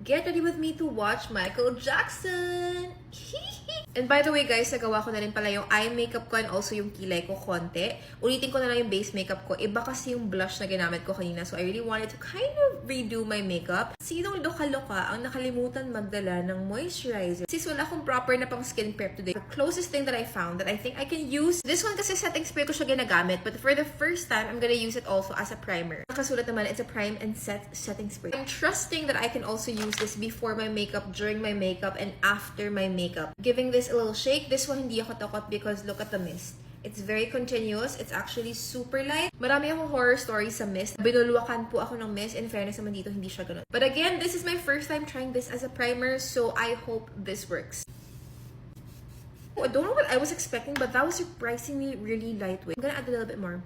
Get ready with me to watch Michael Jackson! And by the way guys, nagawa ko na rin pala yung eye makeup ko and also yung kilay ko konti. Ulitin ko na lang yung base makeup ko. Iba kasi yung blush na ginamit ko kanina. So I really wanted to kind of redo my makeup. Sinong loka-loka ang nakalimutan magdala ng moisturizer? Since wala akong proper na pang skin prep today, the closest thing that I found that I think I can use, this one kasi setting spray ko siya ginagamit. But for the first time, I'm gonna use it also as a primer. Nakasulat naman, it's a prime and set setting spray. I'm trusting that I can also use this before my makeup, during my makeup, and after my makeup. Giving this a little shake. This one hindi ako takot because look at the mist. It's very continuous. It's actually super light. Marami akong horror stories sa mist. Binuluwakan po ako ng mist. In fairness naman dito, hindi siya ganun. But again, this is my first time trying this as a primer, so I hope this works. I don't know what I was expecting, but that was surprisingly really lightweight. I'm gonna add a little bit more.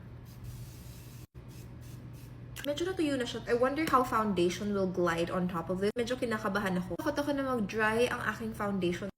Medyo natuyo na siya. I wonder how foundation will glide on top of this. Medyo kinakabahan ako. Takot ako na mag-dry ang aking foundation.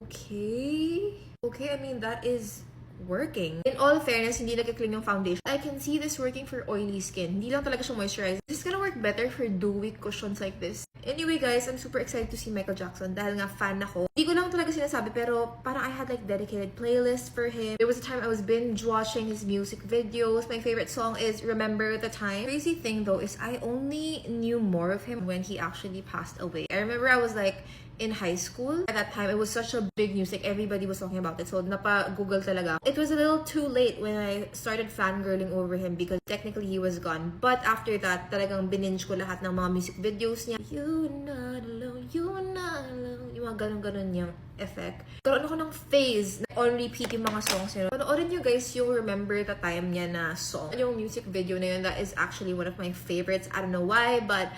Okay, I mean, that is working. In all fairness, hindi nagkakling yung foundation. I can see this working for oily skin. Hindi lang talaga siya moisturize. This is gonna work better for dewy cushions like this. Anyway guys, I'm super excited to see Michael Jackson dahil nga fan ako. Hindi ko lang talaga sinasabi pero parang I had like dedicated playlists for him. There was a time I was binge watching his music videos. My favorite song is Remember the Time. Crazy thing though is I only knew more of him when he actually passed away. I remember I was like in high school. At that time, it was such a big news. Like, everybody was talking about it. So, napa-google talaga. It was a little too late when I started fangirling over him because technically he was gone. But after that, talagang bininge ko lahat ng mga music videos niya. You're not alone, you're not alone. Yung mga ganun-ganun niyang effect. Karoon ako ng phase na on repeat yung mga songs niya. Panoorin niyo guys yung Remember the Time niya na song. Yung music video na yun, that is actually one of my favorites. I don't know why, but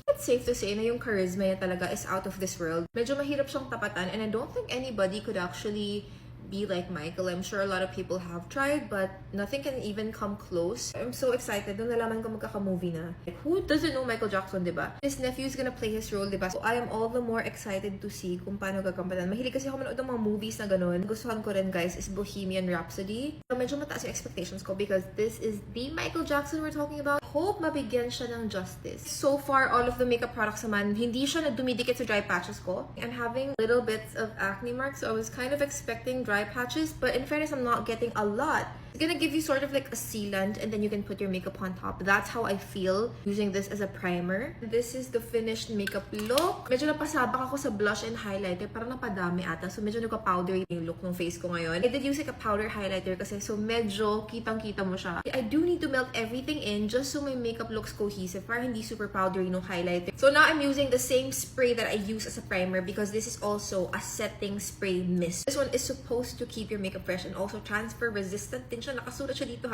it's safe to say na yung charisma niya talaga is out of this world. Medyo mahirap siyang tapatan and I don't think anybody could actually be like Michael. I'm sure a lot of people have tried but nothing can even come close. I'm so excited nung nalaman ko magkaka-movie na. Like, who doesn't know Michael Jackson, diba? His nephew is gonna play his role, diba? So I am all the more excited to see kung paano gagampanan. Mahilig kasi ako manood ng mga movies na ganun. Gustuhan ko rin guys is Bohemian Rhapsody. So medyo mataas yung expectations ko because this is the Michael Jackson we're talking about. Hope mabigyan siya ng justice. So far, all of the makeup products naman, hindi siya na dumidikit sa dry patches ko. I'm having little bits of acne marks, so I was kind of expecting dry patches, but in fairness, I'm not getting a lot. It's gonna give you sort of like a sealant and then you can put your makeup on top. That's how I feel using this as a primer. This is the finished makeup look. Medyo napasabak ako sa blush and highlighter. Parang napadami ata. So medyo nagpa-powdery yung look ng face ko ngayon. I did use like a powder highlighter kasi so medyo kitang-kita mo siya. I do need to melt everything in just so my makeup looks cohesive. Para hindi super powdery no highlighter. So now I'm using the same spray that I use as a primer because this is also a setting spray mist. This one is supposed to keep your makeup fresh and also transfer resistant din siya. Nakasulat siya dito.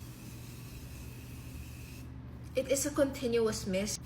It is a continuous mist.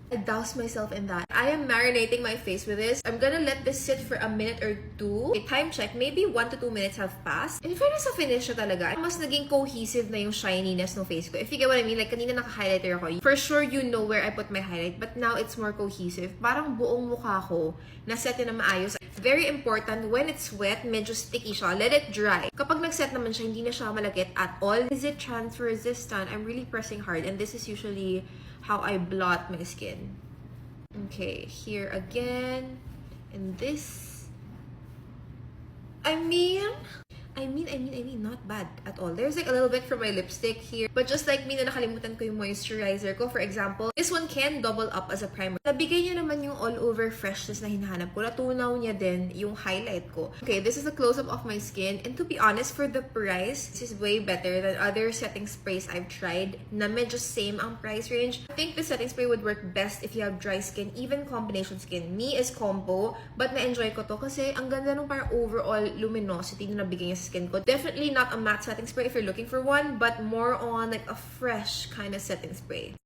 I douse myself in that. I am marinating my face with this. I'm gonna let this sit for a minute or two. Okay, time check. Maybe 1 to 2 minutes have passed. In fairness sa finish siya talaga, mas naging cohesive na yung shininess ng face ko. If you get what I mean, like kanina naka-highlighter ako. For sure, you know where I put my highlight. But now, it's more cohesive. Parang buong mukha ko na-set na maayos. Very important, when it's wet, medyo sticky siya. Let it dry. Kapag nag-set naman siya, hindi na siya malagkit at all. Is it transfer resistant? I'm really pressing hard. And this is usually how I blot my skin. Okay, here again. And this. I mean, not bad at all. There's like a little bit from my lipstick here. But just like me na nakalimutan ko yung moisturizer ko, for example, this one can double up as a primer. Nabigay niya naman yung all-over freshness na hinahanap ko. Natunaw niya din yung highlight ko. Okay, this is a close-up of my skin. And to be honest, for the price, this is way better than other setting sprays I've tried na medyo same ang price range. I think the setting spray would work best if you have dry skin, even combination skin. Me is combo, but na-enjoy ko to kasi ang ganda nung parang overall luminosity na nabigay niya sa skin ko. Definitely not a matte setting spray if you're looking for one, but more on like a fresh kind of setting spray.